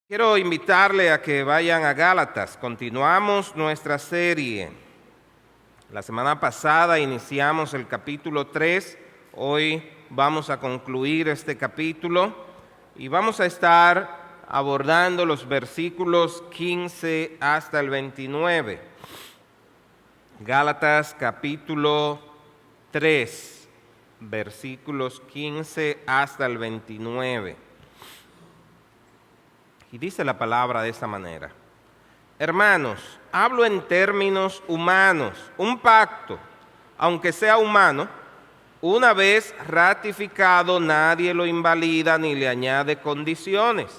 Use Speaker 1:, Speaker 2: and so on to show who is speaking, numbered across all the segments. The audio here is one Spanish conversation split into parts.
Speaker 1: Quiero invitarle a que vayan a Gálatas. Continuamos nuestra serie. La semana pasada iniciamos el capítulo 3. Hoy vamos a concluir este capítulo y vamos a estar abordando los versículos 15 hasta el 29. Gálatas capítulo 3, versículos 15 hasta el 29. Y dice la palabra de esta manera: Hermanos, hablo en términos humanos. Un pacto, aunque sea humano, una vez ratificado, nadie lo invalida ni le añade condiciones.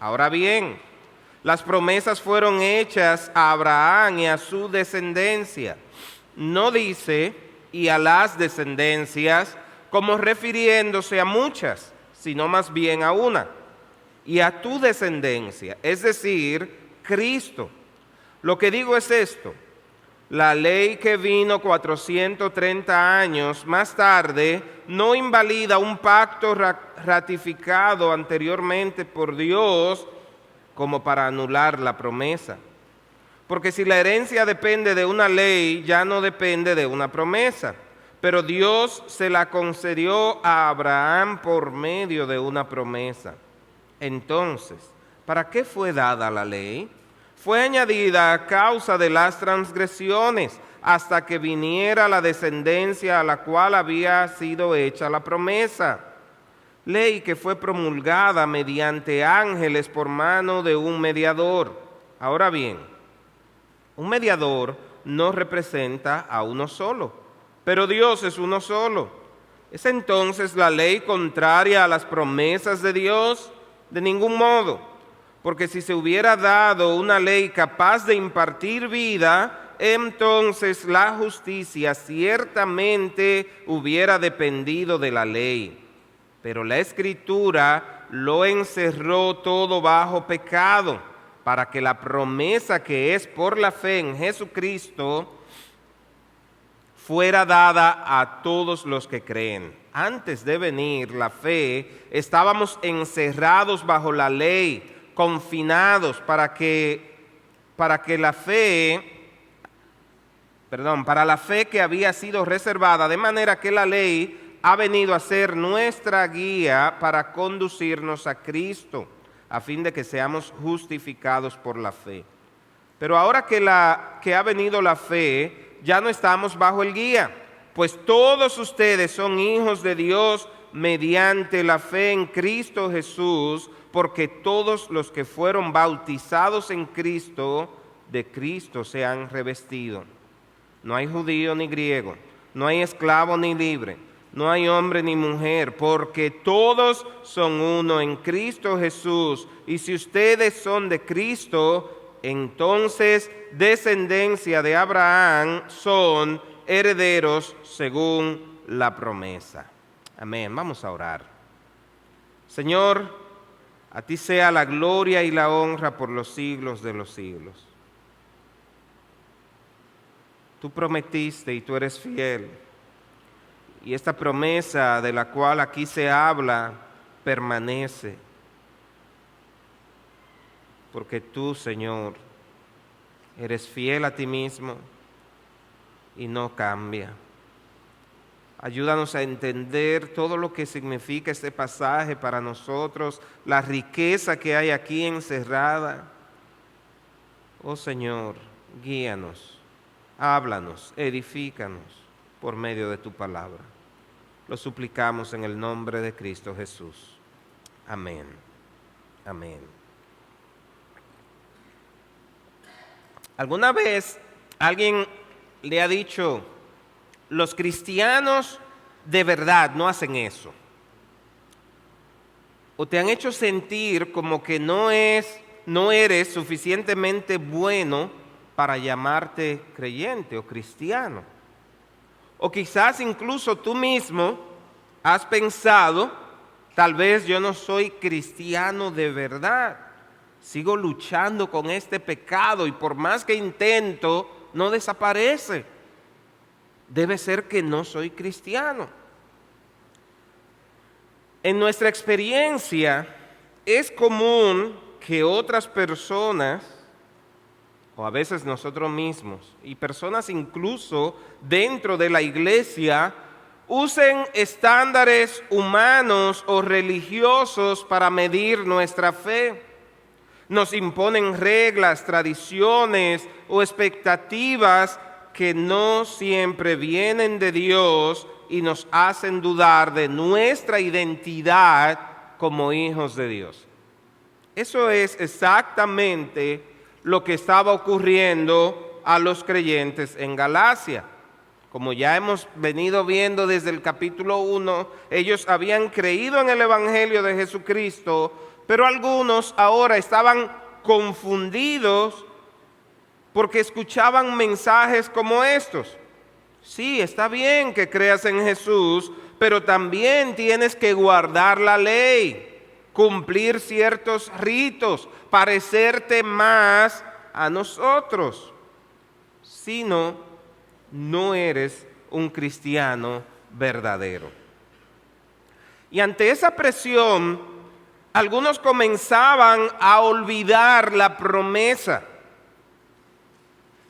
Speaker 1: Ahora bien, las promesas fueron hechas a Abraham y a su descendencia. No dice y a las descendencias como refiriéndose a muchas, sino más bien a una. Y a tu descendencia, es decir, Cristo. Lo que digo es esto: la ley que vino 430 años más tarde no invalida un pacto ratificado anteriormente por Dios como para anular la promesa. Porque si la herencia depende de una ley, ya no depende de una promesa. Pero Dios se la concedió a Abraham por medio de una promesa. Entonces, ¿para qué fue dada la ley? Fue añadida a causa de las transgresiones, hasta que viniera la descendencia a la cual había sido hecha la promesa. Ley que fue promulgada mediante ángeles por mano de un mediador. Ahora bien, un mediador no representa a uno solo, pero Dios es uno solo. ¿Es entonces la ley contraria a las promesas de Dios? De ningún modo, porque si se hubiera dado una ley capaz de impartir vida, entonces la justicia ciertamente hubiera dependido de la ley. Pero la Escritura lo encerró todo bajo pecado, para que la promesa que es por la fe en Jesucristo fuera dada a todos los que creen. Antes de venir la fe, estábamos encerrados bajo la ley, confinados para la fe que había sido reservada, de manera que la ley ha venido a ser nuestra guía para conducirnos a Cristo, a fin de que seamos justificados por la fe. Pero ahora que ha venido la fe, ya no estamos bajo el guía, pues todos ustedes son hijos de Dios mediante la fe en Cristo Jesús, porque todos los que fueron bautizados en Cristo, de Cristo se han revestido. No hay judío ni griego, no hay esclavo ni libre, no hay hombre ni mujer, porque todos son uno en Cristo Jesús. Y si ustedes son de Cristo, entonces descendencia de Abraham, son herederos según la promesa. Amén. Vamos a orar. Señor, a ti sea la gloria y la honra por los siglos de los siglos. Tú prometiste y tú eres fiel. Y esta promesa de la cual aquí se habla permanece. Porque tú, Señor, eres fiel a ti mismo y no cambia. Ayúdanos a entender todo lo que significa este pasaje para nosotros, la riqueza que hay aquí encerrada. Oh Señor, guíanos, háblanos, edifícanos por medio de tu palabra. Lo suplicamos en el nombre de Cristo Jesús. Amén. Amén. ¿Alguna vez alguien le ha dicho: los cristianos de verdad no hacen eso? ¿O te han hecho sentir como que no eres suficientemente bueno para llamarte creyente o cristiano? O quizás incluso tú mismo has pensado: tal vez yo no soy cristiano de verdad, sigo luchando con este pecado y por más que intento, no desaparece. Debe ser que no soy cristiano. En nuestra experiencia es común que otras personas, o a veces nosotros mismos, y personas incluso dentro de la iglesia, usen estándares humanos o religiosos para medir nuestra fe. Nos imponen reglas, tradiciones o expectativas que no siempre vienen de Dios y nos hacen dudar de nuestra identidad como hijos de Dios. Eso es exactamente lo que estaba ocurriendo a los creyentes en Galacia. Como ya hemos venido viendo desde el capítulo 1, ellos habían creído en el Evangelio de Jesucristo, pero algunos ahora estaban confundidos porque escuchaban mensajes como estos. Sí, está bien que creas en Jesús, pero también tienes que guardar la ley, cumplir ciertos ritos, parecerte más a nosotros. Si no, no eres un cristiano verdadero. Y ante esa presión, algunos comenzaban a olvidar la promesa.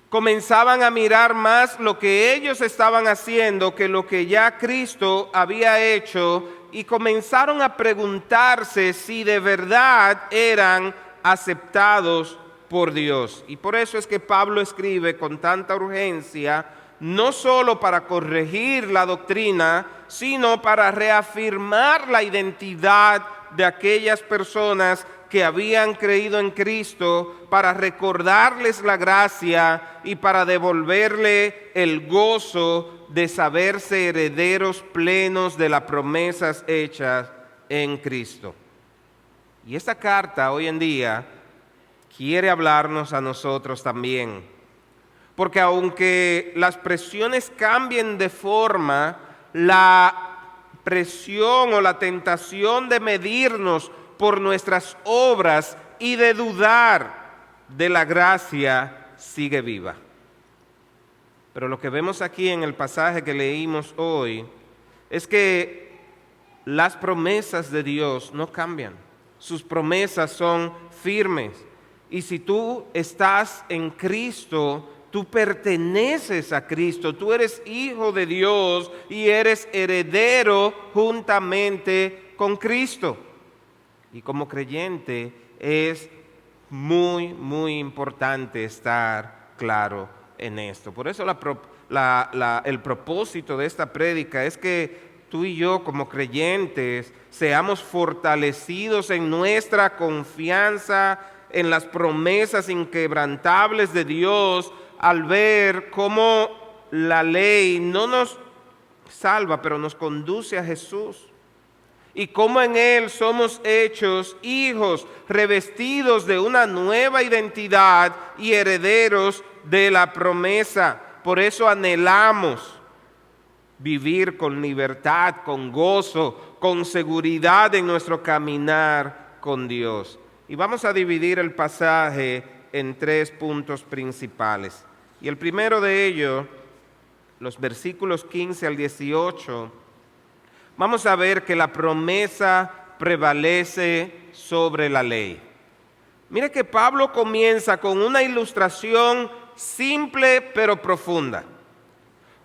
Speaker 1: Comenzaban a mirar más lo que ellos estaban haciendo que lo que ya Cristo había hecho, y comenzaron a preguntarse si de verdad eran aceptados por Dios. Y por eso es que Pablo escribe con tanta urgencia, no solo para corregir la doctrina, sino para reafirmar la identidad de aquellas personas que habían creído en Cristo, para recordarles la gracia y para devolverle el gozo de saberse herederos plenos de las promesas hechas en Cristo. Y esta carta hoy en día quiere hablarnos a nosotros también, porque aunque las presiones cambien de forma, la presión o la tentación de medirnos por nuestras obras y de dudar de la gracia sigue viva. Pero lo que vemos aquí en el pasaje que leímos hoy es que las promesas de Dios no cambian. Sus promesas son firmes. Y si tú estás en Cristo, tú perteneces a Cristo, tú eres hijo de Dios y eres heredero juntamente con Cristo. Y como creyente es muy, muy importante estar claro en esto. Por eso el propósito de esta prédica es que tú y yo como creyentes seamos fortalecidos en nuestra confianza en las promesas inquebrantables de Dios, al ver cómo la ley no nos salva, pero nos conduce a Jesús. Y cómo en Él somos hechos hijos, revestidos de una nueva identidad y herederos de la promesa. Por eso anhelamos vivir con libertad, con gozo, con seguridad en nuestro caminar con Dios. Y vamos a dividir el pasaje en 3 puntos principales. Y el primero de ellos, los versículos 15 al 18, vamos a ver que la promesa prevalece sobre la ley. Mire que Pablo comienza con una ilustración simple pero profunda.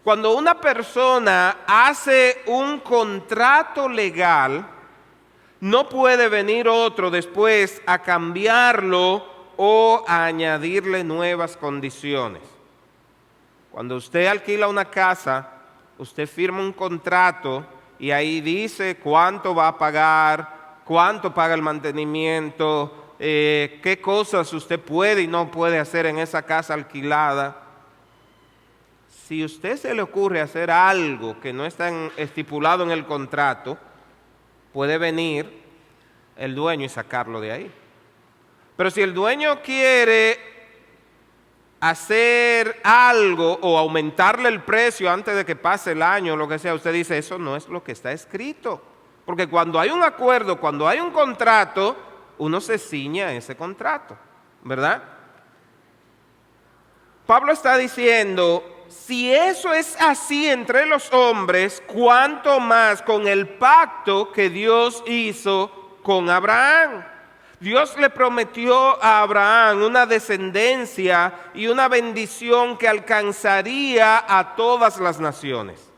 Speaker 1: Cuando una persona hace un contrato legal, no puede venir otro después a cambiarlo o a añadirle nuevas condiciones. Cuando usted alquila una casa, usted firma un contrato y ahí dice cuánto va a pagar, cuánto paga el mantenimiento, qué cosas usted puede y no puede hacer en esa casa alquilada. Si a usted se le ocurre hacer algo que no está estipulado en el contrato, puede venir el dueño y sacarlo de ahí. Pero si el dueño quiere hacer algo o aumentarle el precio antes de que pase el año o lo que sea, usted dice, eso no es lo que está escrito. Porque cuando hay un acuerdo, cuando hay un contrato, uno se ciñe a ese contrato, ¿verdad? Pablo está diciendo, si eso es así entre los hombres, ¿cuánto más con el pacto que Dios hizo con Abraham? Dios le prometió a Abraham una descendencia y una bendición que alcanzaría a todas las naciones.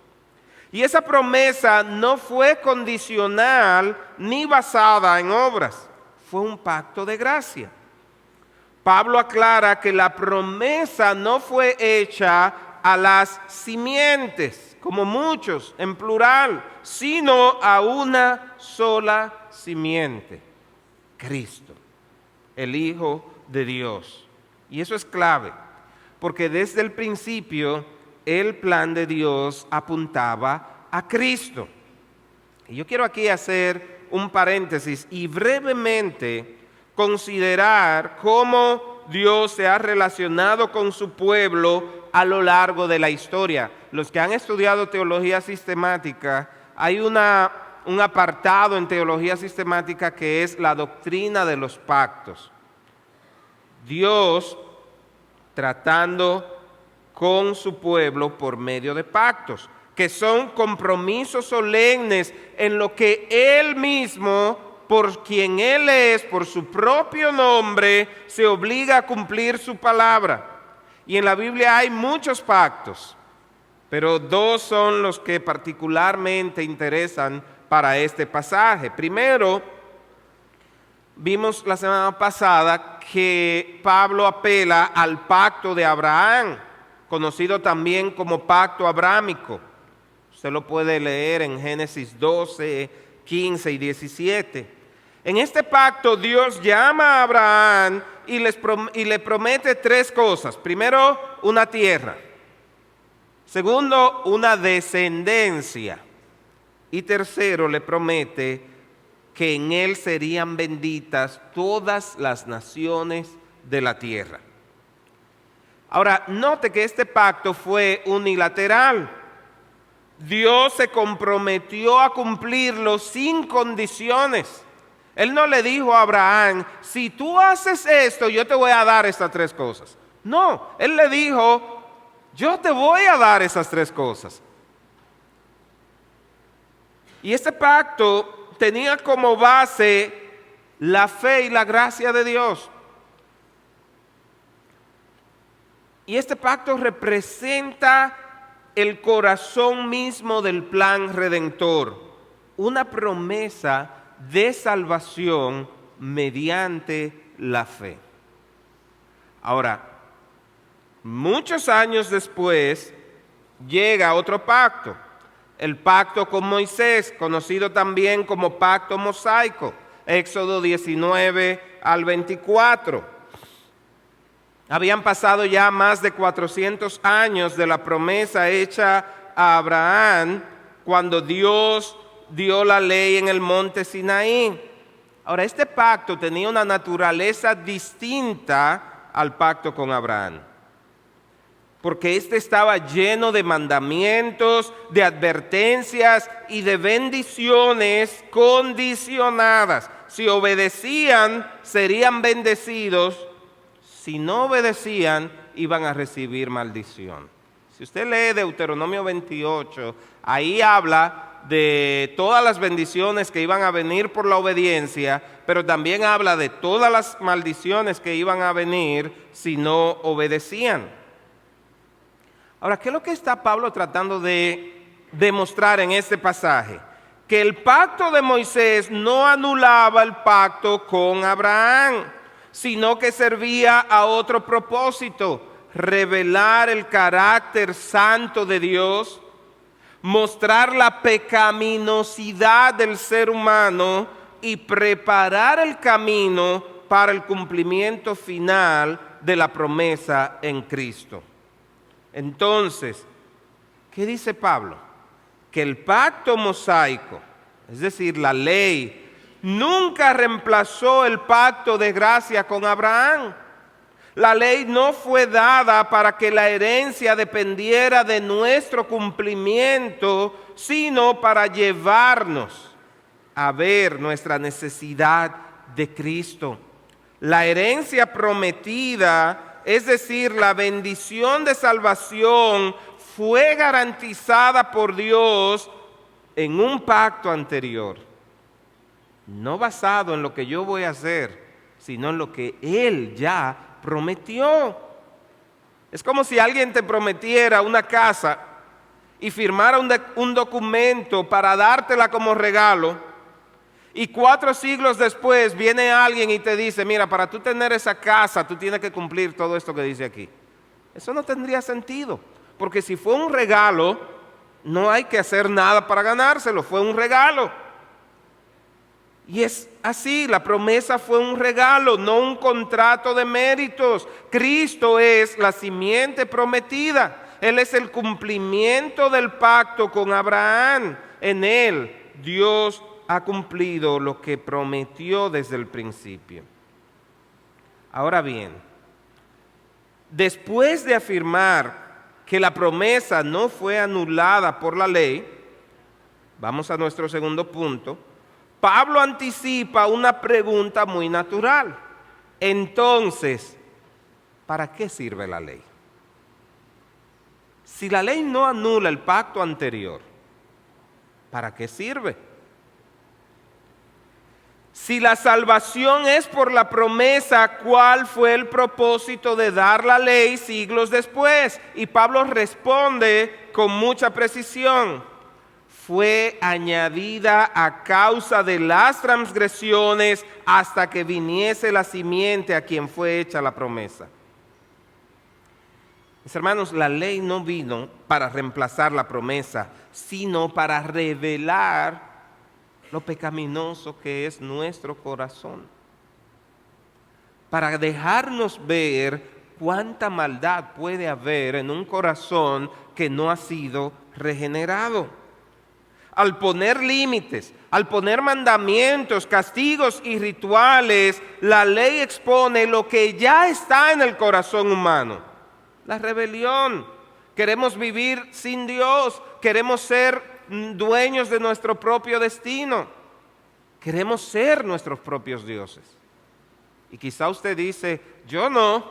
Speaker 1: Y esa promesa no fue condicional ni basada en obras, fue un pacto de gracia. Pablo aclara que la promesa no fue hecha a las simientes, como muchos, en plural, sino a una sola simiente, Cristo, el Hijo de Dios. Y eso es clave, porque desde el principio el plan de Dios apuntaba a Cristo. Y yo quiero aquí hacer un paréntesis y brevemente considerar cómo Dios se ha relacionado con su pueblo a lo largo de la historia. Los que han estudiado teología sistemática, hay un apartado en teología sistemática que es la doctrina de los pactos. Dios tratando con su pueblo por medio de pactos, que son compromisos solemnes en lo que Él mismo, por quien Él es, por su propio nombre, se obliga a cumplir su palabra. Y en la Biblia hay muchos pactos, pero dos son los que particularmente interesan para este pasaje. Primero, vimos la semana pasada que Pablo apela al pacto de Abraham, conocido también como pacto abrámico. Usted lo puede leer en Génesis 12, 15 y 17. En este pacto Dios llama a Abraham y le promete tres cosas. Primero, una tierra. Segundo, una descendencia. Y tercero, le promete que en él serían benditas todas las naciones de la tierra. Ahora, note que este pacto fue unilateral. Dios se comprometió a cumplirlo sin condiciones. Él no le dijo a Abraham, si tú haces esto, yo te voy a dar estas tres cosas. No, Él le dijo, yo te voy a dar esas tres cosas. Y este pacto tenía como base la fe y la gracia de Dios. Y este pacto representa el corazón mismo del plan redentor, una promesa de salvación mediante la fe. Ahora, muchos años después llega otro pacto, el pacto con Moisés, conocido también como pacto mosaico, Éxodo 19 al 24. Habían pasado ya más de 400 años de la promesa hecha a Abraham cuando Dios dio la ley en el monte Sinaí. Ahora, este pacto tenía una naturaleza distinta al pacto con Abraham, porque este estaba lleno de mandamientos, de advertencias y de bendiciones condicionadas. Si obedecían, serían bendecidos. Si no obedecían, iban a recibir maldición. Si usted lee Deuteronomio 28, ahí habla de todas las bendiciones que iban a venir por la obediencia, pero también habla de todas las maldiciones que iban a venir si no obedecían. Ahora, ¿qué es lo que está Pablo tratando de demostrar en este pasaje? Que el pacto de Moisés no anulaba el pacto con Abraham, sino que servía a otro propósito: revelar el carácter santo de Dios, mostrar la pecaminosidad del ser humano y preparar el camino para el cumplimiento final de la promesa en Cristo. Entonces, ¿qué dice Pablo? Que el pacto mosaico, es decir, la ley, nunca reemplazó el pacto de gracia con Abraham. La ley no fue dada para que la herencia dependiera de nuestro cumplimiento, sino para llevarnos a ver nuestra necesidad de Cristo. La herencia prometida, es decir, la bendición de salvación, fue garantizada por Dios en un pacto anterior, no basado en lo que yo voy a hacer, sino en lo que Él ya prometió. Es como si alguien te prometiera una casa y firmara un documento para dártela como regalo, y 4 siglos después viene alguien y te dice, mira, para tú tener esa casa, tú tienes que cumplir todo esto que dice aquí. Eso no tendría sentido, porque si fue un regalo, no hay que hacer nada para ganárselo, fue un regalo. Y es así, la promesa fue un regalo, no un contrato de méritos. Cristo es la simiente prometida. Él es el cumplimiento del pacto con Abraham. En Él Dios ha cumplido lo que prometió desde el principio. Ahora bien, después de afirmar que la promesa no fue anulada por la ley, vamos a nuestro segundo punto. Pablo anticipa una pregunta muy natural. Entonces, ¿para qué sirve la ley? Si la ley no anula el pacto anterior, ¿para qué sirve? Si la salvación es por la promesa, ¿cuál fue el propósito de dar la ley siglos después? Y Pablo responde con mucha precisión. Fue añadida a causa de las transgresiones hasta que viniese la simiente a quien fue hecha la promesa. Mis hermanos, la ley no vino para reemplazar la promesa, sino para revelar lo pecaminoso que es nuestro corazón. Para dejarnos ver cuánta maldad puede haber en un corazón que no ha sido regenerado. Al poner límites, al poner mandamientos, castigos y rituales, la ley expone lo que ya está en el corazón humano. La rebelión. Queremos vivir sin Dios, queremos ser dueños de nuestro propio destino. Queremos ser nuestros propios dioses. Y quizá usted dice, yo no.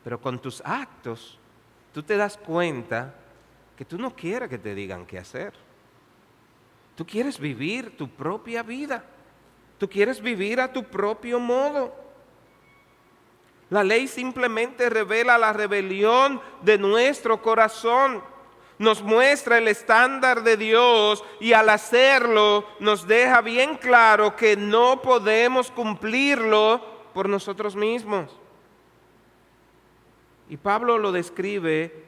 Speaker 1: Pero con tus actos, tú te das cuenta que tú no quieres que te digan qué hacer. Tú quieres vivir tu propia vida. Tú quieres vivir a tu propio modo. La ley simplemente revela la rebelión de nuestro corazón. Nos muestra el estándar de Dios y al hacerlo nos deja bien claro que no podemos cumplirlo por nosotros mismos. Y Pablo lo describe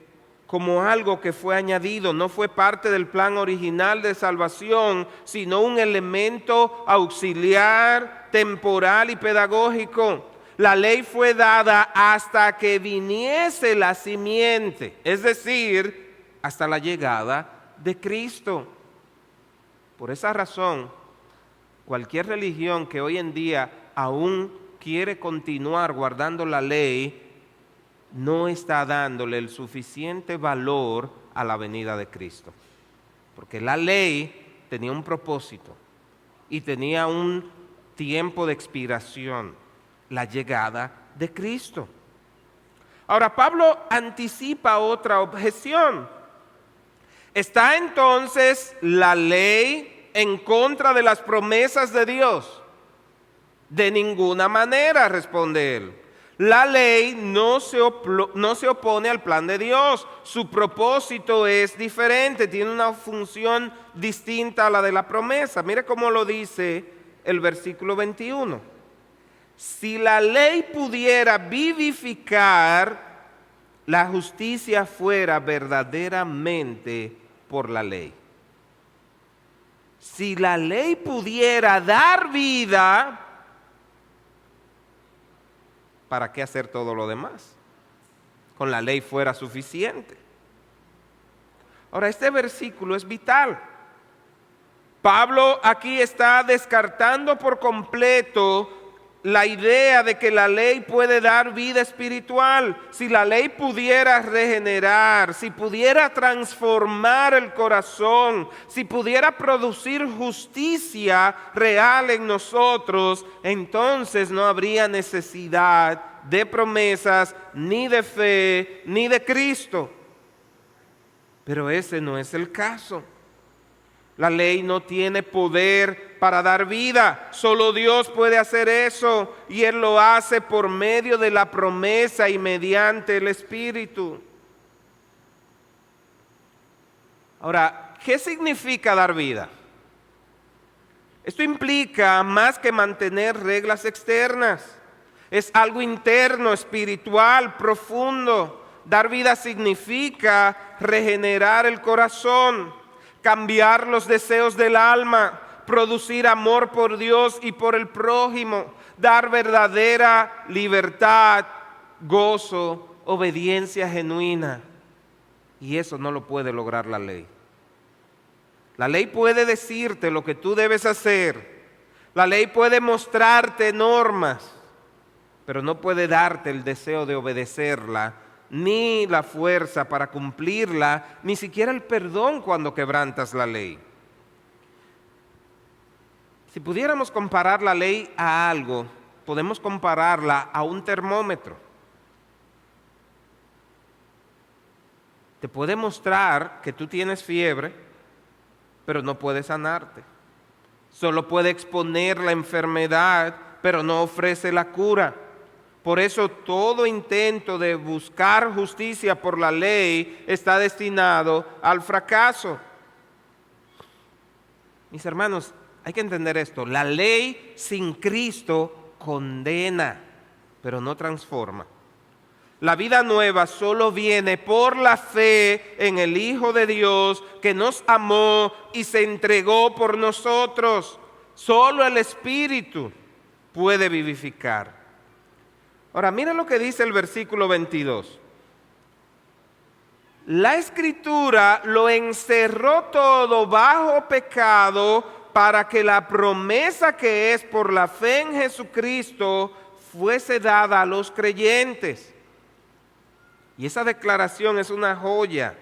Speaker 1: como algo que fue añadido, no fue parte del plan original de salvación, sino un elemento auxiliar, temporal y pedagógico. La ley fue dada hasta que viniese la simiente, es decir, hasta la llegada de Cristo. Por esa razón, cualquier religión que hoy en día aún quiere continuar guardando la ley, no está dándole el suficiente valor a la venida de Cristo. Porque la ley tenía un propósito y tenía un tiempo de expiración, la llegada de Cristo. Ahora, Pablo anticipa otra objeción. ¿Está entonces la ley en contra de las promesas de Dios? De ninguna manera, responde él. La ley no se opone al plan de Dios. Su propósito es diferente, tiene una función distinta a la de la promesa. Mire cómo lo dice el versículo 21. Si la ley pudiera vivificar, la justicia fuera verdaderamente por la ley. Si la ley pudiera dar vida, ¿para qué hacer todo lo demás? Con la ley fuera suficiente. Ahora, este versículo es vital. Pablo aquí está descartando por completo la idea de que la ley puede dar vida espiritual. Si la ley pudiera regenerar, si pudiera transformar el corazón, si pudiera producir justicia real en nosotros, entonces no habría necesidad de promesas, ni de fe, ni de Cristo. Pero ese no es el caso. La ley no tiene poder para dar vida. Solo Dios puede hacer eso y Él lo hace por medio de la promesa y mediante el Espíritu. Ahora, ¿qué significa dar vida? Esto implica más que mantener reglas externas. Es algo interno, espiritual, profundo. Dar vida significa regenerar el corazón, cambiar los deseos del alma, producir amor por Dios y por el prójimo, dar verdadera libertad, gozo, obediencia genuina. Y eso no lo puede lograr la ley. La ley puede decirte lo que tú debes hacer. La ley puede mostrarte normas, pero no puede darte el deseo de obedecerla, ni la fuerza para cumplirla, ni siquiera el perdón cuando quebrantas la ley. Si pudiéramos comparar la ley a algo, podemos compararla a un termómetro. Te puede mostrar que tú tienes fiebre, pero no puede sanarte. Solo puede exponer la enfermedad, pero no ofrece la cura. Por eso todo intento de buscar justicia por la ley está destinado al fracaso. Mis hermanos, hay que entender esto. La ley sin Cristo condena, pero no transforma. La vida nueva solo viene por la fe en el Hijo de Dios que nos amó y se entregó por nosotros. Solo el Espíritu puede vivificar. Ahora, mira lo que dice el versículo 22. La Escritura lo encerró todo bajo pecado para que la promesa que es por la fe en Jesucristo fuese dada a los creyentes. Y esa declaración es una joya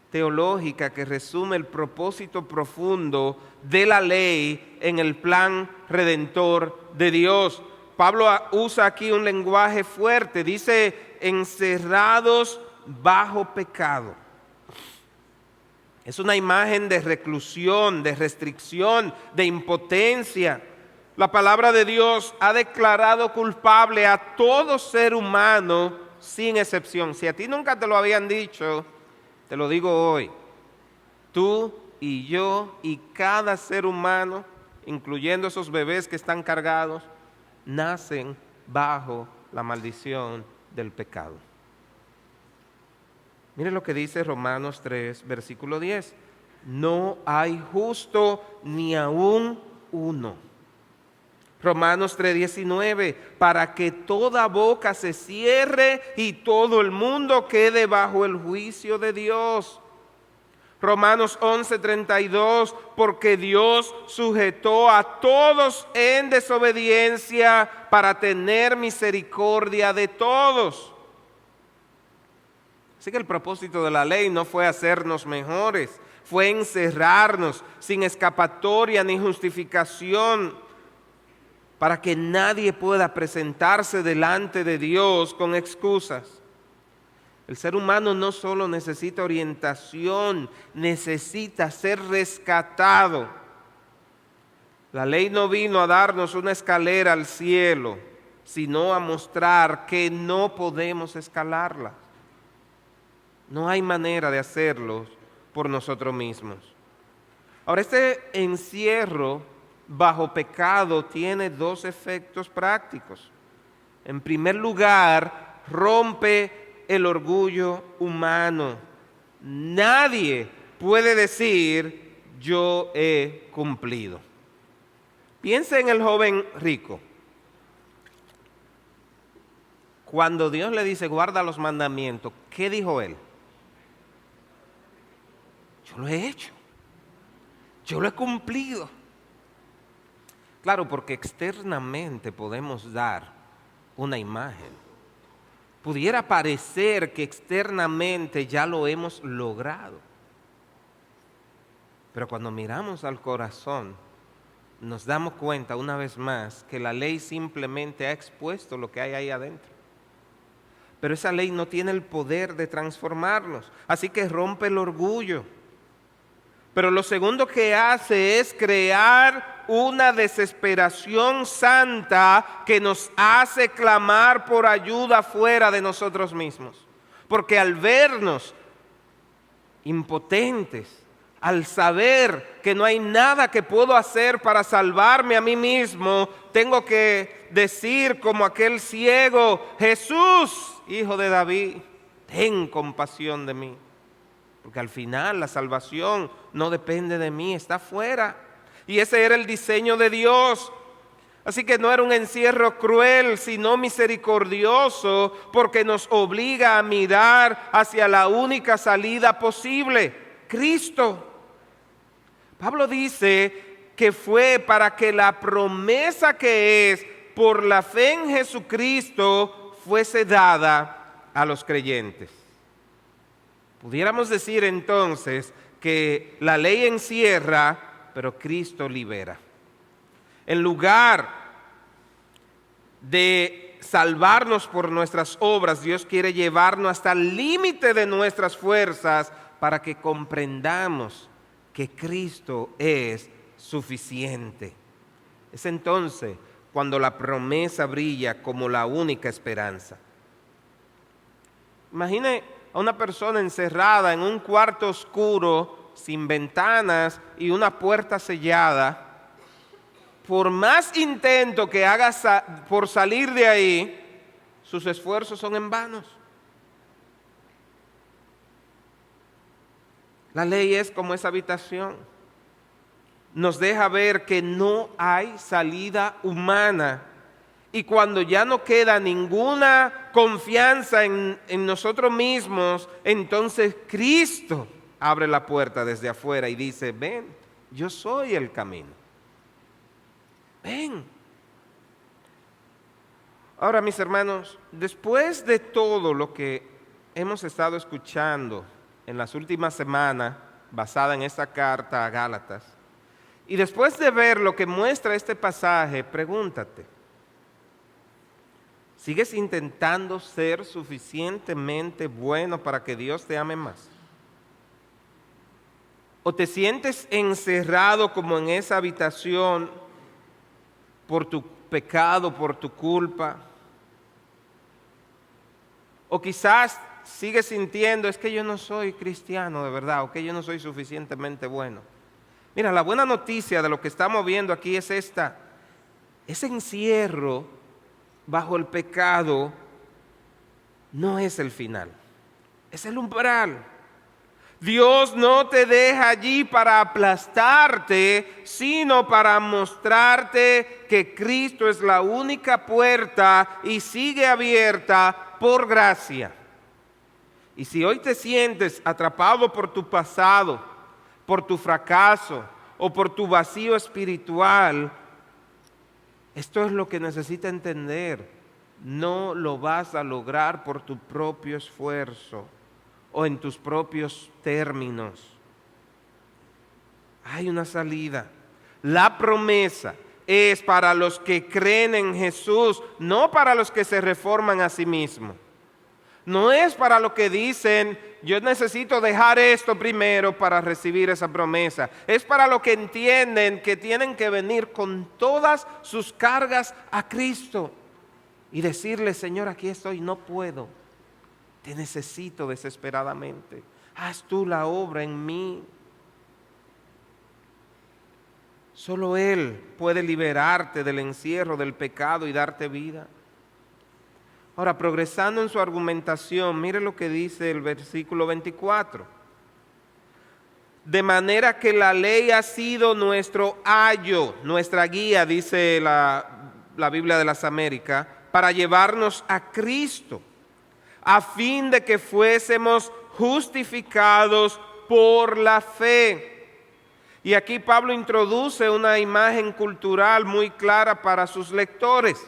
Speaker 1: teológica que resume el propósito profundo de la ley en el plan redentor de Dios. Pablo usa aquí un lenguaje fuerte, dice encerrados bajo pecado. Es una imagen de reclusión, de restricción, de impotencia. La palabra de Dios ha declarado culpable a todo ser humano sin excepción. Si a ti nunca te lo habían dicho, te lo digo hoy. Tú y yo y cada ser humano, incluyendo esos bebés que están cargados, nacen bajo la maldición del pecado. Mire lo que dice Romanos 3, versículo 10. No hay justo ni aún uno. Romanos 3:19, para que toda boca se cierre y todo el mundo quede bajo el juicio de Dios. Romanos 11:32, porque Dios sujetó a todos en desobediencia para tener misericordia de todos. Así que el propósito de la ley no fue hacernos mejores, fue encerrarnos sin escapatoria ni justificación, para que nadie pueda presentarse delante de Dios con excusas. El ser humano no solo necesita orientación, necesita ser rescatado. La ley no vino a darnos una escalera al cielo, sino a mostrar que no podemos escalarla. No hay manera de hacerlo por nosotros mismos. Ahora, este encierro bajo pecado tiene dos efectos prácticos. En primer lugar, rompe el orgullo humano. Nadie puede decir, yo he cumplido. Piensa en el joven rico. Cuando Dios le dice, guarda los mandamientos, ¿qué dijo él? Yo lo he hecho. Yo lo he cumplido. Claro, porque externamente podemos dar una imagen. Pudiera parecer que externamente ya lo hemos logrado. Pero cuando miramos al corazón, nos damos cuenta una vez más que la ley simplemente ha expuesto lo que hay ahí adentro. Pero esa ley no tiene el poder de transformarnos. Así que rompe el orgullo. Pero lo segundo que hace es crear una desesperación santa que nos hace clamar por ayuda fuera de nosotros mismos. Porque al vernos impotentes, al saber que no hay nada que puedo hacer para salvarme a mí mismo, tengo que decir como aquel ciego: Jesús, hijo de David, ten compasión de mí. Porque al final la salvación no depende de mí, está afuera. Y ese era el diseño de Dios. Así que no era un encierro cruel, sino misericordioso, porque nos obliga a mirar hacia la única salida posible: Cristo. Pablo dice que fue para que la promesa que es por la fe en Jesucristo fuese dada a los creyentes. Pudiéramos decir entonces que la ley encierra, pero Cristo libera. En lugar de salvarnos por nuestras obras, Dios quiere llevarnos hasta el límite de nuestras fuerzas para que comprendamos que Cristo es suficiente. Es entonces cuando la promesa brilla como la única esperanza. Imagine a una persona encerrada en un cuarto oscuro, sin ventanas y una puerta sellada. Por más intento que haga por salir de ahí, sus esfuerzos son en vanos. La ley es como esa habitación. Nos deja ver que no hay salida humana. Y cuando ya no queda ninguna confianza en nosotros mismos, entonces Cristo abre la puerta desde afuera y dice: ven, yo soy el camino. Ven. Ahora, mis hermanos, después de todo lo que hemos estado escuchando en las últimas semanas, basada en esta carta a Gálatas, y después de ver lo que muestra este pasaje, pregúntate: ¿sigues intentando ser suficientemente bueno para que Dios te ame más? ¿O te sientes encerrado como en esa habitación por tu pecado, por tu culpa? O quizás sigues sintiendo: es que yo no soy cristiano de verdad, o que yo no soy suficientemente bueno. Mira, la buena noticia de lo que estamos viendo aquí es esta: ese encierro bajo el pecado no es el final, es el umbral. Dios no te deja allí para aplastarte, sino para mostrarte que Cristo es la única puerta y sigue abierta por gracia. Y si hoy te sientes atrapado por tu pasado, por tu fracaso o por tu vacío espiritual, esto es lo que necesitas entender: no lo vas a lograr por tu propio esfuerzo o en tus propios términos. Hay una salida. La promesa es para los que creen en Jesús, no para los que se reforman a sí mismos. No es para los que dicen: yo necesito dejar esto primero para recibir esa promesa. Es para los que entienden que tienen que venir con todas sus cargas a Cristo y decirle: Señor, aquí estoy, no puedo, te necesito desesperadamente. Haz tú la obra en mí. Solo Él puede liberarte del encierro del pecado y darte vida. Ahora, progresando en su argumentación, mire lo que dice el versículo 24. De manera que la ley ha sido nuestro ayo, nuestra guía, dice la Biblia de las Américas, para llevarnos a Cristo, a fin de que fuésemos justificados por la fe. Y aquí Pablo introduce una imagen cultural muy clara para sus lectores,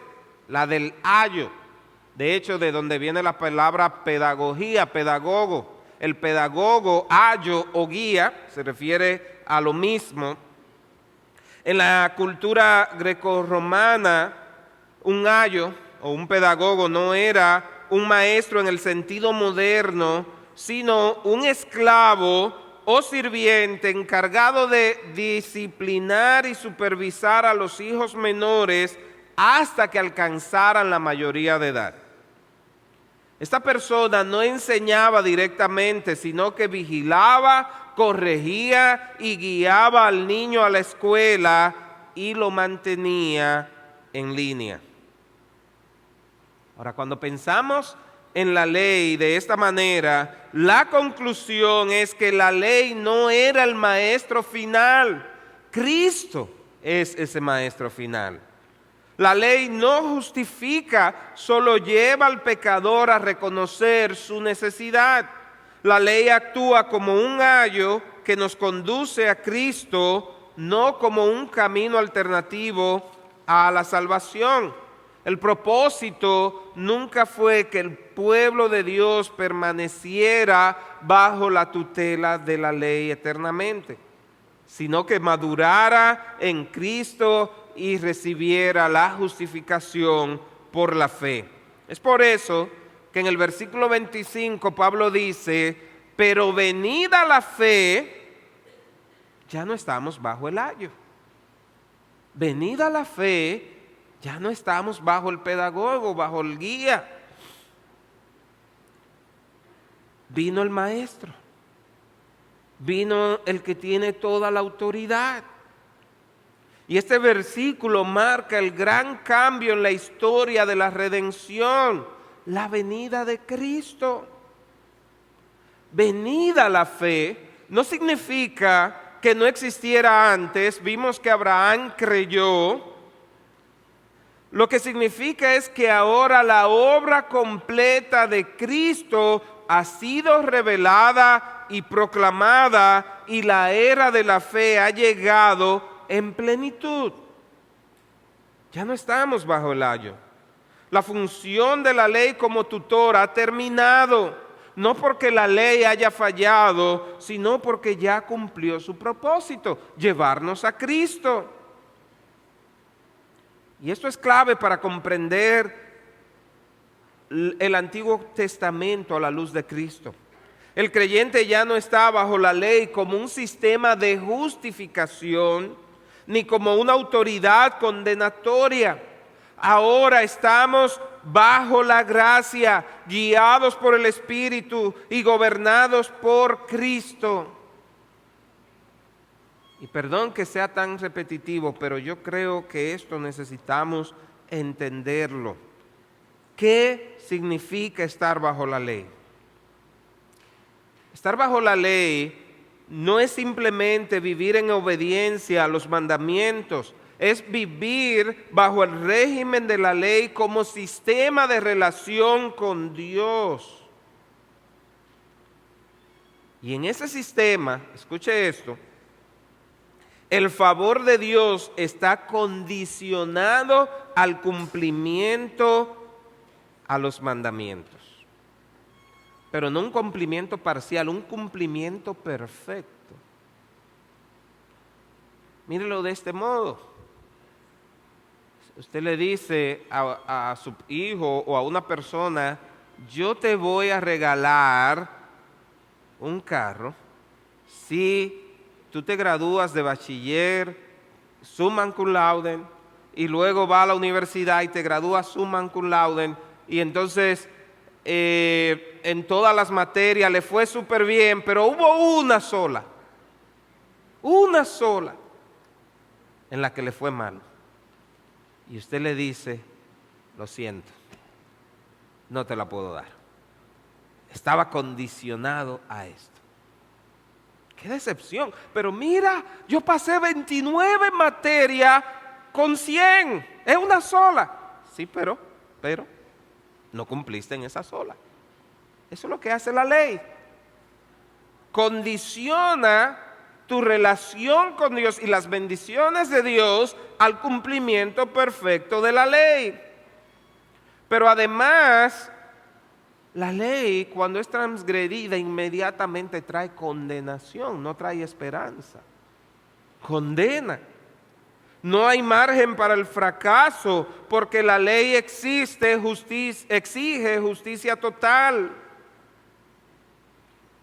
Speaker 1: la del ayo. De hecho, de donde viene la palabra pedagogía, pedagogo. El pedagogo, ayo o guía, se refiere a lo mismo. En la cultura grecorromana, un ayo o un pedagogo no era un maestro en el sentido moderno, sino un esclavo o sirviente encargado de disciplinar y supervisar a los hijos menores hasta que alcanzaran la mayoría de edad. Esta persona no enseñaba directamente, sino que vigilaba, corregía y guiaba al niño a la escuela y lo mantenía en línea. Ahora, cuando pensamos en la ley de esta manera, la conclusión es que la ley no era el maestro final. Cristo es ese maestro final. La ley no justifica, solo lleva al pecador a reconocer su necesidad. La ley actúa como un ayo que nos conduce a Cristo, no como un camino alternativo a la salvación. El propósito nunca fue que el pueblo de Dios permaneciera bajo la tutela de la ley eternamente, sino que madurara en Cristo y recibiera la justificación por la fe. Es por eso que en el versículo 25 Pablo dice, pero venida la fe, ya no estamos bajo el ayo. Venida la fe, ya no estamos bajo el pedagogo, bajo el guía. Vino el maestro. Vino el que tiene toda la autoridad. Y este versículo marca el gran cambio en la historia de la redención, la venida de Cristo. Venida la fe no significa que no existiera antes. Vimos que Abraham creyó. Lo que significa es que ahora la obra completa de Cristo ha sido revelada y proclamada y la era de la fe ha llegado en plenitud. Ya no estamos bajo el ayo. La función de la ley como tutor ha terminado, no porque la ley haya fallado, sino porque ya cumplió su propósito, llevarnos a Cristo. Y esto es clave para comprender el Antiguo Testamento a la luz de Cristo. El creyente ya no está bajo la ley como un sistema de justificación, ni como una autoridad condenatoria. Ahora estamos bajo la gracia, guiados por el Espíritu y gobernados por Cristo. Y perdón que sea tan repetitivo, pero yo creo que esto necesitamos entenderlo. ¿Qué significa estar bajo la ley? Estar bajo la ley no es simplemente vivir en obediencia a los mandamientos, es vivir bajo el régimen de la ley como sistema de relación con Dios. Y en ese sistema, escuche esto, el favor de Dios está condicionado al cumplimiento a los mandamientos. Pero no un cumplimiento parcial, un cumplimiento perfecto. Mírelo de este modo. Usted le dice a su hijo o a una persona, yo te voy a regalar un carro si tú te gradúas de bachiller, summa cum laude, y luego va a la universidad y te gradúas summa cum laude, y entonces en todas las materias le fue súper bien, pero hubo una sola en la que le fue mal. Y usted le dice, lo siento, no te la puedo dar. Estaba condicionado a esto. ¡Qué decepción! Pero mira, yo pasé 29 materias con 100. Es una sola. Sí, pero no cumpliste en esa sola. Eso es lo que hace la ley. Condiciona tu relación con Dios y las bendiciones de Dios al cumplimiento perfecto de la ley. Pero además, la ley, cuando es transgredida, inmediatamente trae condenación, no trae esperanza. Condena. No hay margen para el fracaso, porque la ley exige justicia total.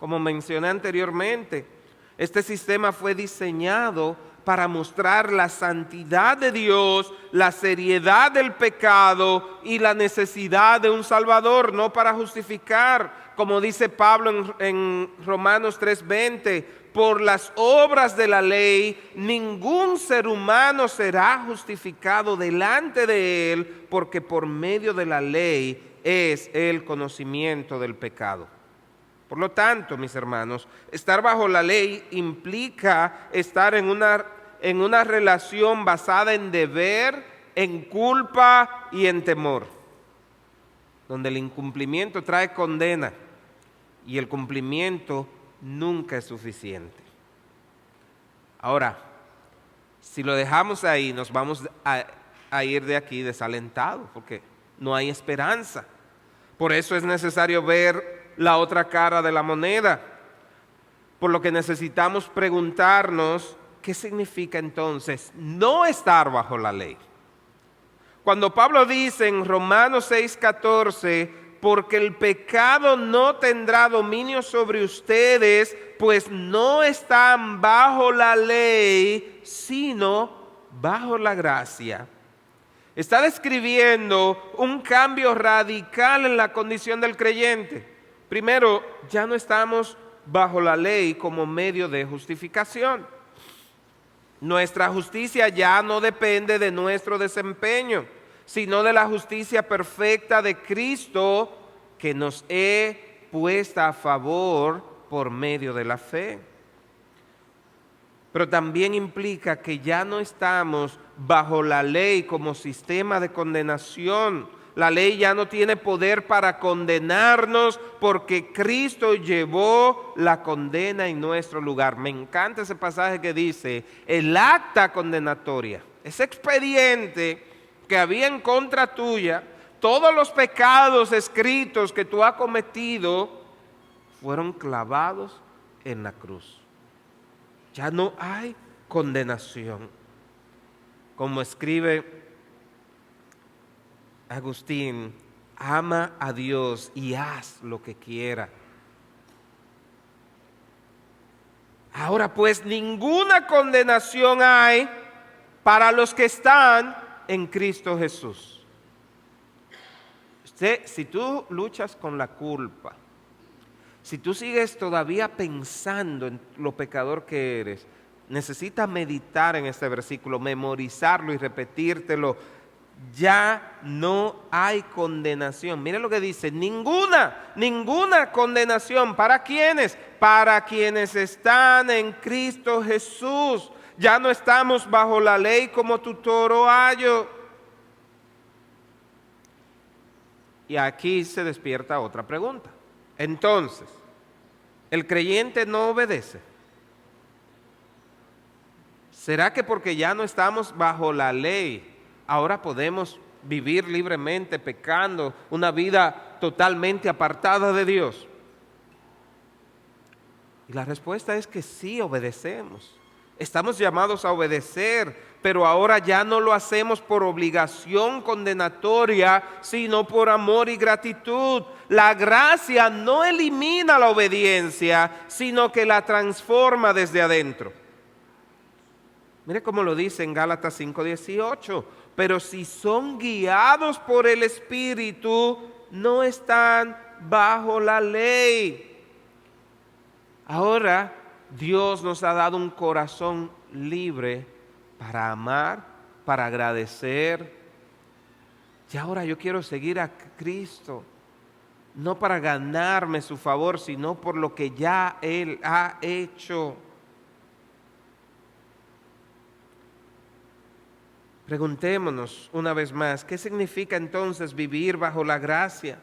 Speaker 1: Como mencioné anteriormente, Este sistema fue diseñado para mostrar la santidad de Dios, la seriedad del pecado y la necesidad de un Salvador, no para justificar, como dice Pablo en Romanos 3:20, por las obras de la ley, ningún ser humano será justificado delante de él, porque por medio de la ley es el conocimiento del pecado. Por lo tanto, mis hermanos, estar bajo la ley implica estar en una relación basada en deber, en culpa y en temor, donde el incumplimiento trae condena y el cumplimiento nunca es suficiente. Ahora, si lo dejamos ahí, nos vamos a ir de aquí desalentados, porque no hay esperanza. Por eso es necesario ver la otra cara de la moneda, por lo que necesitamos preguntarnos qué significa entonces no estar bajo la ley. Cuando Pablo dice en Romanos 6:14, porque el pecado no tendrá dominio sobre ustedes, pues no están bajo la ley, sino bajo la gracia. Está describiendo un cambio radical en la condición del creyente. Primero, ya no estamos bajo la ley como medio de justificación. Nuestra justicia ya no depende de nuestro desempeño, sino de la justicia perfecta de Cristo que nos es puesta a favor por medio de la fe. Pero también implica que ya no estamos bajo la ley como sistema de condenación. La ley ya no tiene poder para condenarnos porque Cristo llevó la condena en nuestro lugar. Me encanta ese pasaje que dice, el acta condenatoria, ese expediente que había en contra tuya, todos los pecados escritos que tú has cometido, fueron clavados en la cruz. Ya no hay condenación. Como escribe Agustín, ama a Dios y haz lo que quiera. Ahora pues ninguna condenación hay para los que están en Cristo Jesús. Si tú luchas con la culpa, si tú sigues todavía pensando en lo pecador que eres, necesitas meditar en este versículo, memorizarlo y repetírtelo. Ya no hay condenación. Mire lo que dice, ninguna condenación. ¿Para quiénes? Para quienes están en Cristo Jesús. Ya no estamos bajo la ley como tutor o ayo. Y aquí se despierta otra pregunta. Entonces, ¿el creyente no obedece? ¿Será que porque ya no estamos bajo la ley, ahora podemos vivir libremente pecando, una vida totalmente apartada de Dios? Y la respuesta es que sí, obedecemos. Estamos llamados a obedecer, pero ahora ya no lo hacemos por obligación condenatoria, sino por amor y gratitud. La gracia no elimina la obediencia, sino que la transforma desde adentro. Mire cómo lo dice en Gálatas 5:18. Pero si son guiados por el Espíritu, no están bajo la ley. Ahora Dios nos ha dado un corazón libre para amar, para agradecer. Y ahora yo quiero seguir a Cristo, no para ganarme su favor, sino por lo que ya Él ha hecho. Preguntémonos una vez más, ¿qué significa entonces vivir bajo la gracia?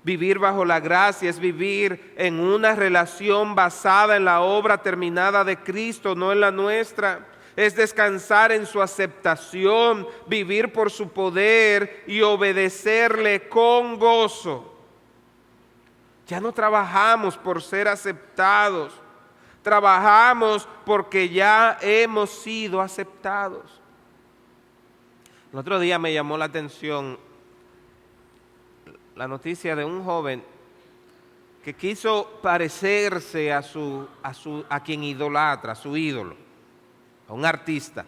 Speaker 1: Vivir bajo la gracia es vivir en una relación basada en la obra terminada de Cristo, no en la nuestra. Es descansar en su aceptación, vivir por su poder y obedecerle con gozo. Ya no trabajamos por ser aceptados, trabajamos porque ya hemos sido aceptados. El otro día me llamó la atención la noticia de un joven que quiso parecerse a quien idolatra, a su ídolo, a un artista.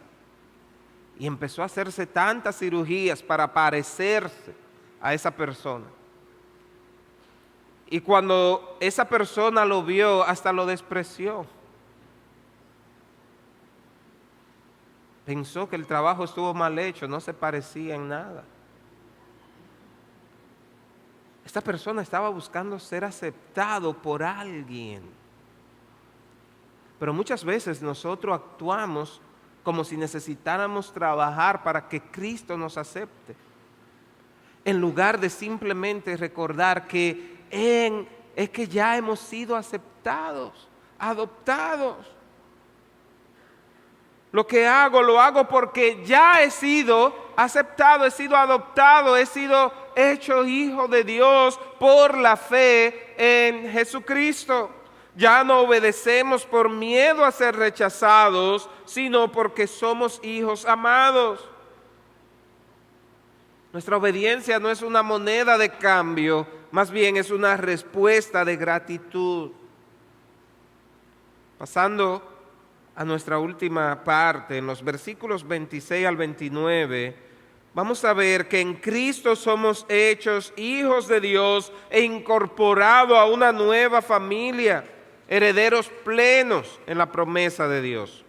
Speaker 1: Y empezó a hacerse tantas cirugías para parecerse a esa persona. Y cuando esa persona lo vio, hasta lo despreció. Pensó que el trabajo estuvo mal hecho, no se parecía en nada. Esta persona estaba buscando ser aceptado por alguien. Pero muchas veces nosotros actuamos como si necesitáramos trabajar para que Cristo nos acepte, en lugar de simplemente recordar que es que ya hemos sido aceptados, adoptados. Lo que hago, lo hago porque ya he sido aceptado, he sido adoptado, he sido hecho hijo de Dios por la fe en Jesucristo. Ya no obedecemos por miedo a ser rechazados, sino porque somos hijos amados. Nuestra obediencia no es una moneda de cambio, más bien es una respuesta de gratitud. Pasando a nuestra última parte, en los versículos 26 al 29, vamos a ver que en Cristo somos hechos hijos de Dios e incorporados a una nueva familia, herederos plenos en la promesa de Dios.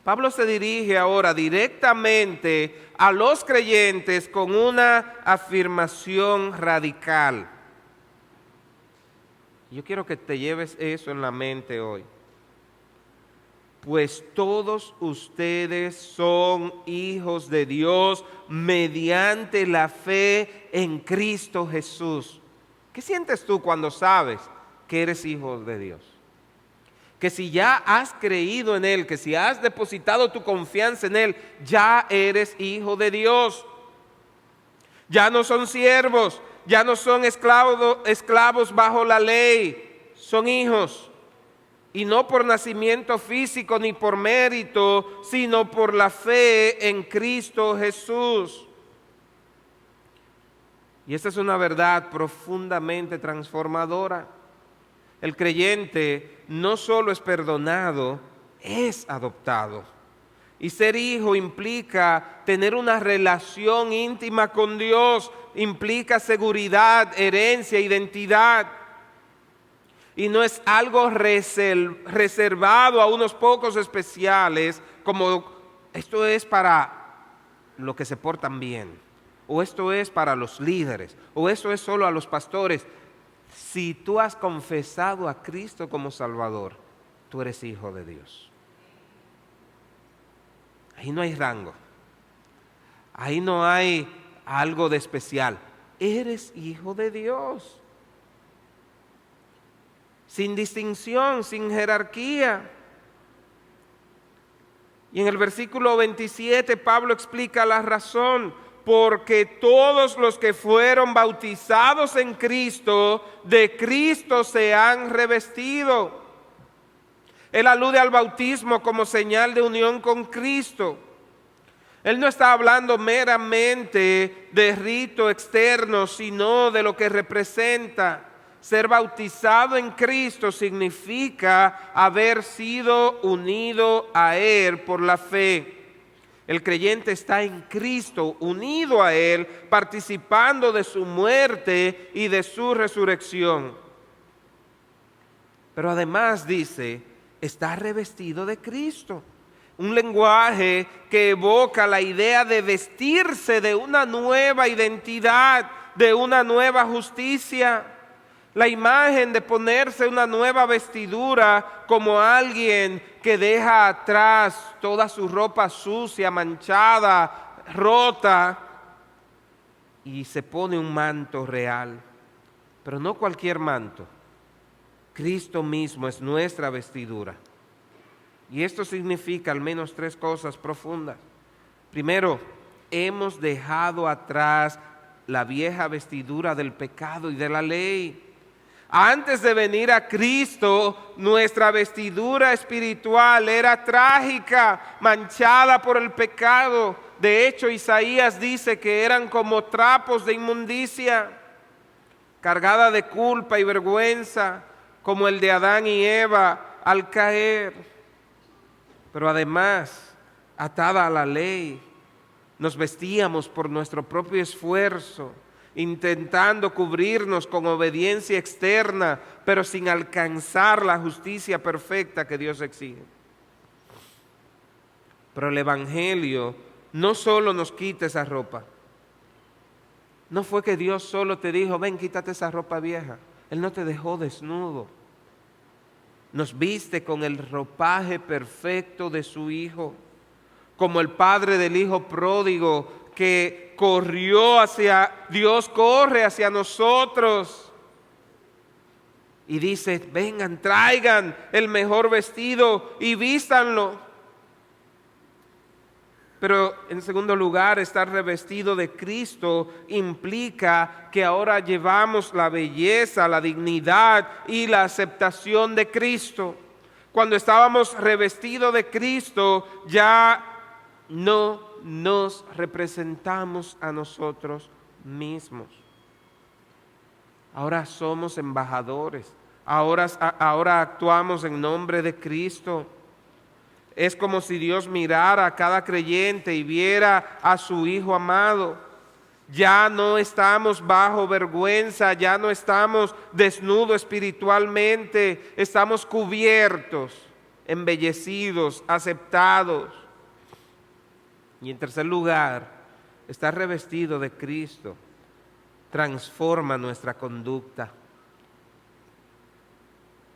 Speaker 1: Pablo se dirige ahora directamente a los creyentes con una afirmación radical. Yo quiero que te lleves eso en la mente hoy. Pues todos ustedes son hijos de Dios mediante la fe en Cristo Jesús. ¿Qué sientes tú cuando sabes que eres hijo de Dios? Que si ya has creído en Él, que si has depositado tu confianza en Él, ya eres hijo de Dios. Ya no son siervos, ya no son esclavos bajo la ley, son hijos. Y no por nacimiento físico ni por mérito, sino por la fe en Cristo Jesús. Y esta es una verdad profundamente transformadora. El creyente no solo es perdonado, es adoptado. Y ser hijo implica tener una relación íntima con Dios, implica seguridad, herencia, identidad. Y no es algo reservado a unos pocos especiales, como esto es para los que se portan bien, o esto es para los líderes, o esto es solo a los pastores. Si tú has confesado a Cristo como Salvador, tú eres hijo de Dios. Ahí no hay rango, ahí no hay algo de especial. Eres hijo de Dios. Sin distinción, sin jerarquía. Y en el versículo 27 Pablo explica la razón. Porque todos los que fueron bautizados en Cristo, de Cristo se han revestido. Él alude al bautismo como señal de unión con Cristo. Él no está hablando meramente de rito externo, sino de lo que representa. Ser bautizado en Cristo significa haber sido unido a Él por la fe. El creyente está en Cristo, unido a Él, participando de su muerte y de su resurrección. Pero además dice, está revestido de Cristo. Un lenguaje que evoca la idea de vestirse de una nueva identidad, de una nueva justicia. La imagen de ponerse una nueva vestidura como alguien que deja atrás toda su ropa sucia, manchada, rota y se pone un manto real. Pero no cualquier manto. Cristo mismo es nuestra vestidura. Y esto significa al menos tres cosas profundas. Primero, hemos dejado atrás la vieja vestidura del pecado y de la ley. Antes de venir a Cristo, nuestra vestidura espiritual era trágica, manchada por el pecado. De hecho, Isaías dice que eran como trapos de inmundicia. cargada de culpa y vergüenza, como el de Adán y Eva al caer. Pero además, atada a la ley, nos vestíamos por nuestro propio esfuerzo, intentando cubrirnos con obediencia externa, pero sin alcanzar la justicia perfecta que Dios exige. Pero el Evangelio no solo nos quita esa ropa. No fue que Dios solo te dijo, ven, quítate esa ropa vieja. Él no te dejó desnudo. Nos viste con el ropaje perfecto de su Hijo, como el padre del hijo pródigo que corrió hacia Dios, corre hacia nosotros y dice, vengan, traigan el mejor vestido y vístanlo. Pero en segundo lugar, estar revestido de Cristo implica que ahora llevamos la belleza, la dignidad y la aceptación de Cristo. Cuando estábamos revestidos de Cristo, ya no nos representamos a nosotros mismos. Ahora somos embajadores, ahora actuamos en nombre de Cristo. Es como si Dios mirara a cada creyente y viera a su Hijo amado. Ya no estamos bajo vergüenza, ya no estamos desnudos espiritualmente, estamos cubiertos, embellecidos, aceptados. Y en tercer lugar, estar revestido de Cristo transforma nuestra conducta.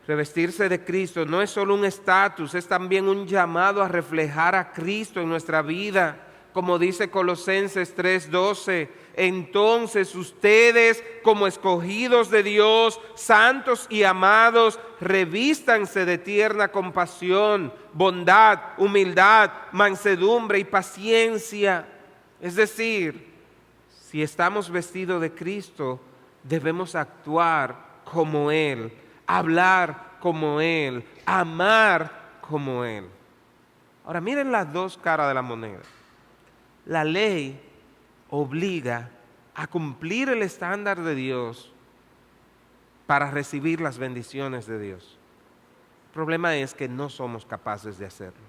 Speaker 1: Revestirse de Cristo no es solo un estatus, es también un llamado a reflejar a Cristo en nuestra vida. Como dice Colosenses 3:12, entonces ustedes como escogidos de Dios, santos y amados, revístanse de tierna compasión, bondad, humildad, mansedumbre y paciencia. Es decir, si estamos vestidos de Cristo, debemos actuar como Él, hablar como Él, amar como Él. Ahora miren las dos caras de la moneda. La ley obliga a cumplir el estándar de Dios para recibir las bendiciones de Dios. El problema es que no somos capaces de hacerlo.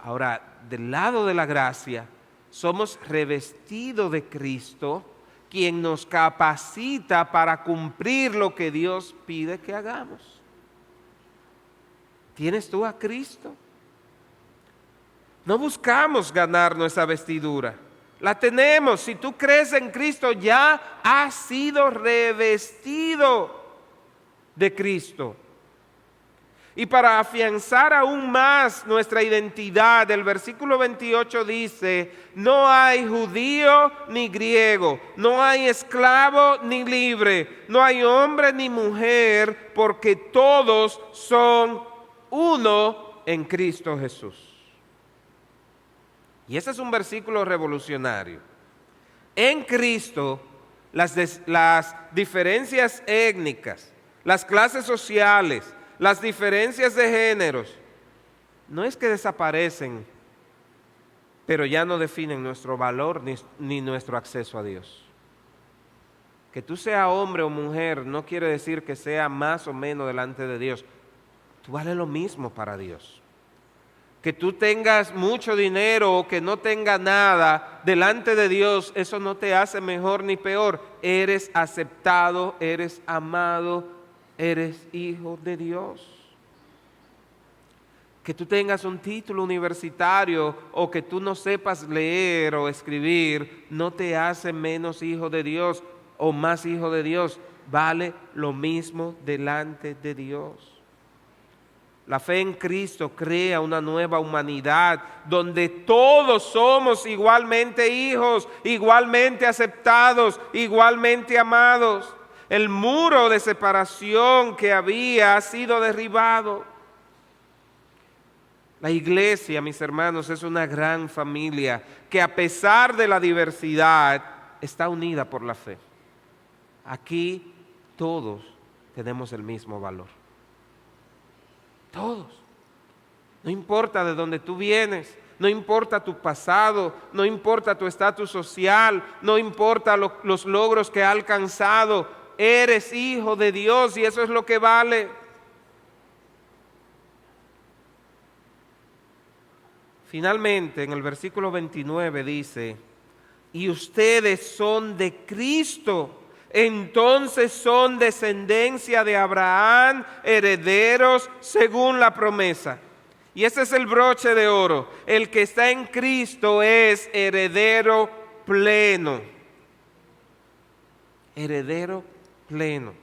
Speaker 1: Ahora, del lado de la gracia, somos revestidos de Cristo, quien nos capacita para cumplir lo que Dios pide que hagamos. ¿Tienes tú a Cristo? No buscamos ganar nuestra vestidura. La tenemos. Si tú crees en Cristo, ya has sido revestido de Cristo. Y para afianzar aún más nuestra identidad, el versículo 28 dice, no hay judío ni griego, no hay esclavo ni libre, no hay hombre ni mujer, porque todos son uno en Cristo Jesús. Y ese es un versículo revolucionario. En Cristo, las diferencias étnicas, las clases sociales, las diferencias de géneros, no es que desaparecen, pero ya no definen nuestro valor ni nuestro acceso a Dios. Que tú seas hombre o mujer no quiere decir que sea más o menos delante de Dios. Tú vales lo mismo para Dios. Que tú tengas mucho dinero o que no tengas nada delante de Dios, eso no te hace mejor ni peor. Eres aceptado, eres amado, eres hijo de Dios. Que tú tengas un título universitario o que tú no sepas leer o escribir, no te hace menos hijo de Dios o más hijo de Dios. Vale lo mismo delante de Dios. La fe en Cristo crea una nueva humanidad donde todos somos igualmente hijos, igualmente aceptados, igualmente amados. El muro de separación que había ha sido derribado. La iglesia, mis hermanos, es una gran familia que a pesar de la diversidad está unida por la fe. Aquí todos tenemos el mismo valor. Todos. No importa de dónde tú vienes, no importa tu pasado, no importa tu estatus social, no importa los logros que has alcanzado. eres hijo de Dios y eso es lo que vale. Finalmente, en el versículo 29 dice, y ustedes son de Cristo, entonces son descendencia de Abraham, herederos según la promesa. Y ese es el broche de oro. El que está en Cristo es heredero pleno. Heredero pleno.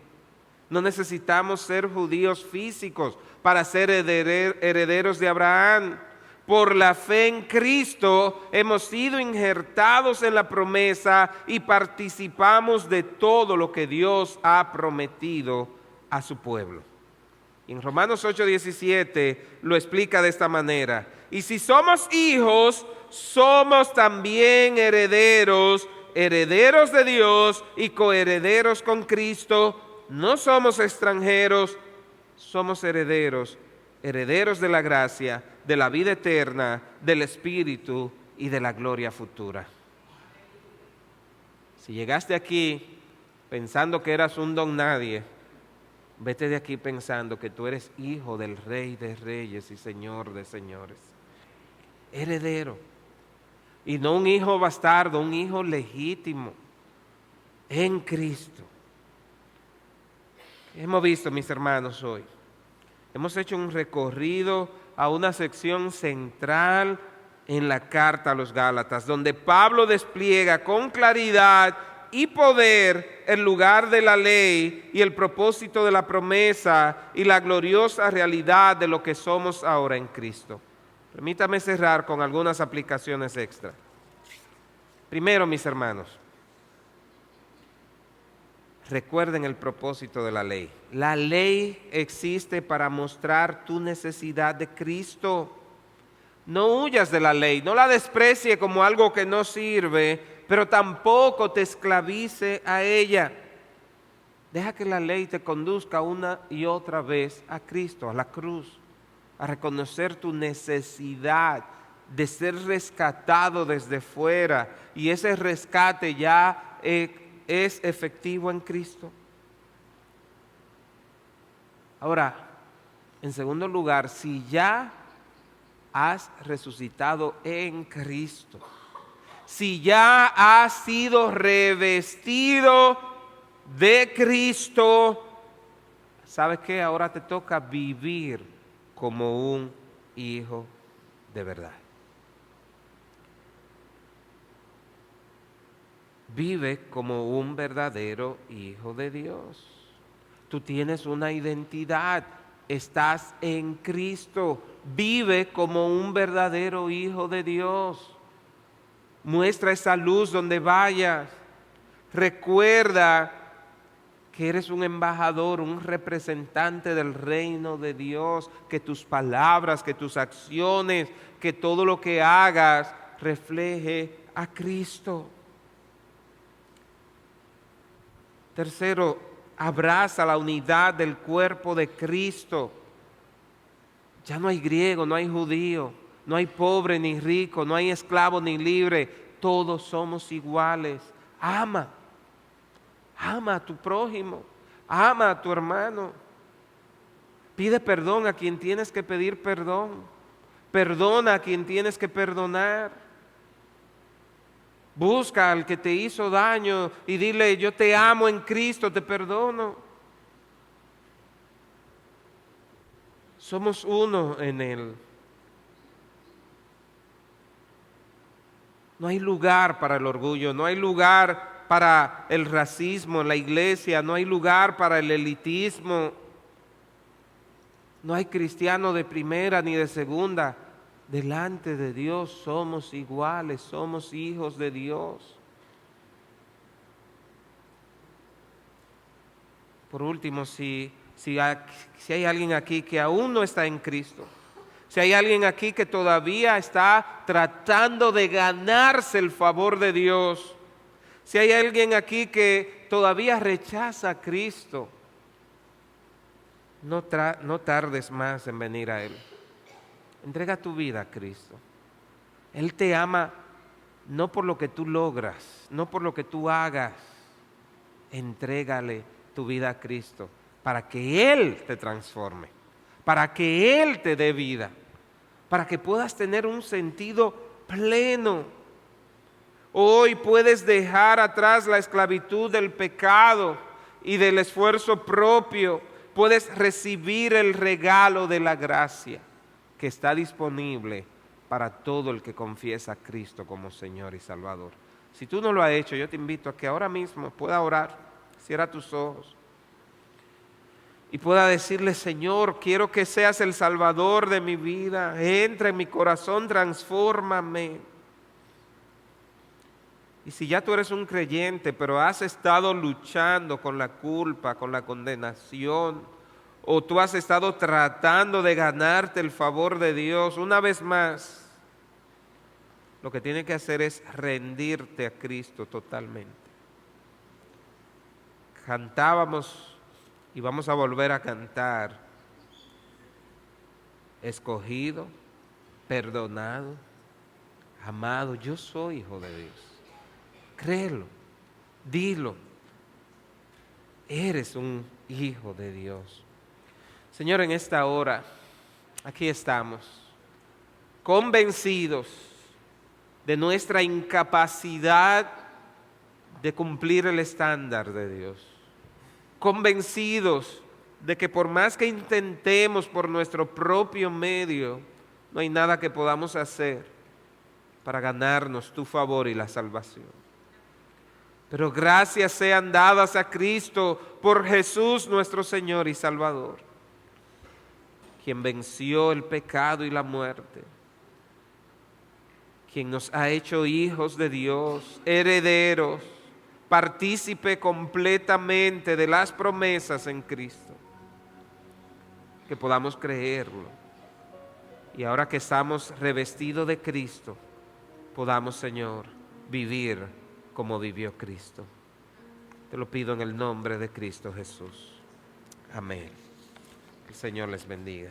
Speaker 1: No necesitamos ser judíos físicos para ser herederos de Abraham. Por la fe en Cristo hemos sido injertados en la promesa y participamos de todo lo que Dios ha prometido a su pueblo. En Romanos 8:17 lo explica de esta manera. Y si somos hijos, somos también herederos, herederos de Dios y coherederos con Cristo. No somos extranjeros, somos herederos, herederos de la gracia, de la vida eterna, del Espíritu y de la gloria futura. Si llegaste aquí pensando que eras un don nadie, vete de aquí pensando que tú eres hijo del Rey de Reyes y Señor de Señores. Heredero. Y no un hijo bastardo, un hijo legítimo en Cristo. Hemos visto, mis hermanos, hoy. Hemos hecho un recorrido a una sección central en la carta a los Gálatas, donde Pablo despliega con claridad y poder el lugar de la ley y el propósito de la promesa y la gloriosa realidad de lo que somos ahora en Cristo. Permítame cerrar con algunas aplicaciones extra. Primero, mis hermanos, recuerden el propósito de la ley. La ley existe para mostrar tu necesidad de Cristo. No huyas de la ley, no la desprecie como algo que no sirve, pero tampoco te esclavice a ella. Deja que la ley te conduzca una y otra vez a Cristo, a la cruz, a reconocer tu necesidad de ser rescatado desde fuera, y ese rescate ya es efectivo en Cristo. Ahora, en segundo lugar, si ya has resucitado en Cristo, si ya has sido revestido de Cristo, ¿sabes qué? Ahora te toca vivir como un hijo de verdad. Vive como un verdadero hijo de Dios. Tú tienes una identidad, estás en Cristo. Vive como un verdadero hijo de Dios. Muestra esa luz donde vayas. Recuerda que eres un embajador, un representante del reino de Dios, que tus palabras, que tus acciones, que todo lo que hagas refleje a Cristo. Tercero, abraza la unidad del cuerpo de Cristo. Ya no hay griego, no hay judío, no hay pobre ni rico, no hay esclavo ni libre, todos somos iguales. Ama a tu prójimo, ama a tu hermano. Pide perdón a quien tienes que pedir perdón, perdona a quien tienes que perdonar. Busca al que te hizo daño y dile: yo te amo en Cristo, te perdono. Somos uno en Él. No hay lugar para el orgullo, no hay lugar para el racismo en la iglesia, no hay lugar para el elitismo. No hay cristiano de primera ni de segunda. Delante de Dios somos iguales, somos hijos de Dios. Por último, si hay alguien aquí que aún no está en Cristo, si hay alguien aquí que todavía está tratando de ganarse el favor de Dios, si hay alguien aquí que todavía rechaza a Cristo, no tardes más en venir a Él. Entrega tu vida a Cristo. Él te ama no por lo que tú logras, no por lo que tú hagas. Entrégale tu vida a Cristo, para que Él te transforme, para que Él te dé vida, para que puedas tener un sentido pleno. Hoy puedes dejar atrás la esclavitud del pecado y del esfuerzo propio. Puedes recibir el regalo de la gracia que está disponible para todo el que confiesa a Cristo como Señor y Salvador. Si tú no lo has hecho, yo te invito a que ahora mismo pueda orar, cierra tus ojos y pueda decirle: Señor, quiero que seas el Salvador de mi vida, entra en mi corazón, transfórmame. Y si ya tú eres un creyente, pero has estado luchando con la culpa, con la condenación, o tú has estado tratando de ganarte el favor de Dios, una vez más, lo que tienes que hacer es rendirte a Cristo totalmente. Cantábamos y vamos a volver a cantar: escogido, perdonado, amado, yo soy hijo de Dios. Créelo, dilo, eres un hijo de Dios. Señor, en esta hora, aquí estamos, convencidos de nuestra incapacidad de cumplir el estándar de Dios, convencidos de que por más que intentemos por nuestro propio medio, no hay nada que podamos hacer para ganarnos tu favor y la salvación. Pero gracias sean dadas a Cristo por Jesús nuestro Señor y Salvador, quien venció el pecado y la muerte, quien nos ha hecho hijos de Dios, herederos, partícipe completamente de las promesas en Cristo. Que podamos creerlo. Y ahora que estamos revestidos de Cristo, podamos, Señor, vivir como vivió Cristo. Te lo pido en el nombre de Cristo Jesús. Amén. Que el Señor les bendiga.